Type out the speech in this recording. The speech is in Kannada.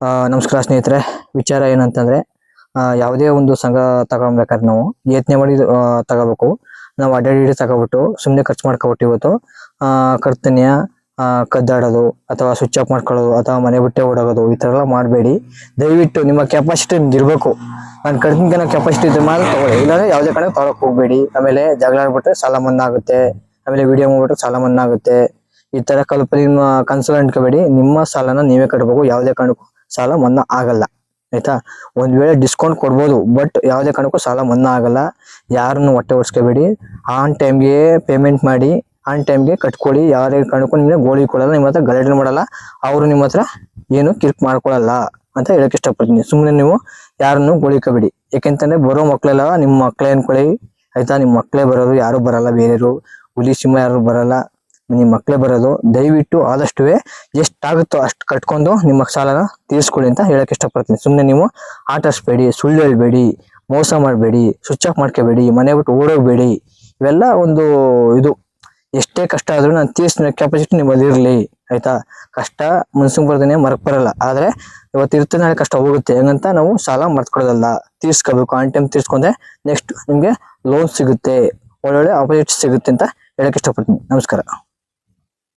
ನಮಸ್ಕಾರ ಸ್ನೇಹಿತರೆ. ವಿಚಾರ ಏನಂತಂದ್ರೆ ಯಾವುದೇ ಒಂದು ಸಂಘ ತಗೊಬೇಕಾದ್ರೆ ನಾವು ಯತ್ನೆ ಮಾಡಿ ತಗೋಬೇಕು. ನಾವು ಅಡ್ಡಾಡಿ ತಗೋಬಿಟ್ಟು ಸುಮ್ಮನೆ ಖರ್ಚು ಮಾಡ್ಕೊಬಿಟ್ಟು ಇವತ್ತು ಕರ್ತನ್ಯ ಕದ್ದಾಡೋದು ಅಥವಾ ಸ್ವಿಚ್ ಆಫ್ ಮಾಡ್ಕೊಳ್ಳೋದು ಅಥವಾ ಮನೆ ಬಿಟ್ಟೆ ಓಡೋಗೋದು ಈ ತರ ಎಲ್ಲ ಮಾಡಬೇಡಿ. ದಯವಿಟ್ಟು ನಿಮ್ಮ ಕೆಪಾಸಿಟಿ ಇರಬೇಕು. ನಾನು ಕಡ್ತಿನ ಕೆಪಾಸಿಟಿ ಇದ್ರೆ ಮಾತ್ರ ತಗೊಳ್ಳಿ, ಇಲ್ಲಾಂದ್ರೆ ಯಾವುದೇ ಕಡೆ ತಗೊಳಕ್ ಹೋಗ್ಬೇಡಿ. ಆಮೇಲೆ ಜಗಳ ಆಡ್ಬಿಟ್ರೆ ಸಾಲ ಮನ್ನಾ ಆಗುತ್ತೆ, ಆಮೇಲೆ ವಿಡಿಯೋ ಮಾಡ್ಬಿಟ್ರೆ ಸಾಲ ಮನ್ನಾ ಆಗುತ್ತೆ. ಈ ತರ ನಿಮ್ಮ ಕನ್ಸಲ್ ಅಂಟ್ಕೋಬೇಡಿ. ನಿಮ್ಮ ಸಾಲನ ನೀವೇ ಕಟ್ಟಬೇಕು. ಯಾವುದೇ ಕಾರಣಕ್ಕೂ ಸಾಲ ಮನ್ನಾ ಆಗಲ್ಲ, ಆಯ್ತಾ? ಒಂದ್ ವೇಳೆ ಡಿಸ್ಕೌಂಟ್ ಕೊಡ್ಬೋದು, ಬಟ್ ಯಾವುದೇ ಕಾರಣಕ್ಕೂ ಸಾಲ ಮನ್ನಾ ಆಗಲ್ಲ. ಯಾರನ್ನು ಹೊಟ್ಟೆ ಹೊಡ್ಸ್ಕೋಬೇಡಿ. ಆನ್ ಟೈಮ್ಗೆ ಪೇಮೆಂಟ್ ಮಾಡಿ, ಆನ್ ಟೈಮ್ಗೆ ಕಟ್ಕೊಳ್ಳಿ. ಯಾವುದೇ ಕಾರಣಕ್ಕೂ ನಿಮ್ಗೆ ಗೋಳಿ ಕೊಡಲ್ಲ, ನಿಮ್ಮ ಹತ್ರ ಗಲಾಟೆ ಮಾಡಲ್ಲ, ಅವರು ನಿಮ್ಮ ಹತ್ರ ಏನು ಕಿರ್ಕ್ ಮಾಡ್ಕೊಳಲ್ಲ ಅಂತ ಹೇಳಕ್ ಇಷ್ಟಪಡ್ತೀನಿ. ಸುಮ್ಮನೆ ನೀವು ಯಾರನ್ನು ಗೋಳಿಕೋಬೇಡಿ. ಯಾಕೆಂತಂದ್ರೆ ಬರೋ ಮಕ್ಳೆಲ್ಲ ನಿಮ್ಮ ಮಕ್ಳೇ ಅನ್ಕೊಳ್ಳಿ, ಆಯ್ತಾ? ನಿಮ್ಮ ಮಕ್ಳೇ ಬರೋದು, ಯಾರು ಬರಲ್ಲ, ಬೇರೆಯವರು ಹುಲಿ ಸಿಂಹ ಯಾರು ಬರಲ್ಲ, ನಿಮ್ಮ ಮಕ್ಳೇ ಬರೋದು. ದಯವಿಟ್ಟು ಆದಷ್ಟು ಎಷ್ಟಾಗುತ್ತೋ ಅಷ್ಟು ಕಟ್ಕೊಂಡು ನಿಮ್ಮ ಸಾಲನ ತೀರ್ಸ್ಕೊಳ್ಳಿ ಅಂತ ಹೇಳಕ್ ಇಷ್ಟಪಡ್ತೀನಿ. ಸುಮ್ಮನೆ ನೀವು ಆಟರ್ಸ್ಬೇಡಿ, ಸುಳ್ಳು ಹೇಳ್ಬೇಡಿ, ಮೋಸ ಮಾಡಬೇಡಿ, ಸ್ವಿಚ್ ಆಫ್ ಮಾಡ್ಕೋಬೇಡಿ, ಮನೆ ಬಿಟ್ಟು ಓಡೋಗ್ಬೇಡಿ. ಇವೆಲ್ಲ ಒಂದು ಇದು. ಎಷ್ಟೇ ಕಷ್ಟ ಆದ್ರೂ ನಾನು ತೀರ್ಸಿನ ಕೆಪಾಸಿಟಿ ನಿಮ್ಮಲ್ಲಿ ಇರಲಿ, ಆಯ್ತಾ? ಕಷ್ಟ ಮನ್ಸಿಗೆ ಬರ್ದೇನೆ ಮರಕ್ ಬರಲ್ಲ, ಆದ್ರೆ ಇವತ್ತು ಇರ್ತದೆ, ನಾಳೆ ಕಷ್ಟ ಹೋಗುತ್ತೆ. ಹೆಂಗಂತ ನಾವು ಸಾಲ ಮರ್ತ್ಕೊಳ್ಳೋದಲ್ಲ, ತೀರ್ಸ್ಕೋಬೇಕು. ಆನ್ ಟೈಮ್ ತೀರ್ಸ್ಕೊಂಡ್ರೆ ನೆಕ್ಸ್ಟ್ ನಿಮ್ಗೆ ಲೋನ್ ಸಿಗುತ್ತೆ, ಒಳ್ಳೊಳ್ಳೆ ಆಪರ್ಚುನಿಟಿ ಸಿಗುತ್ತೆ ಅಂತ ಹೇಳಕ್ ಇಷ್ಟಪಡ್ತೀನಿ. ನಮಸ್ಕಾರ.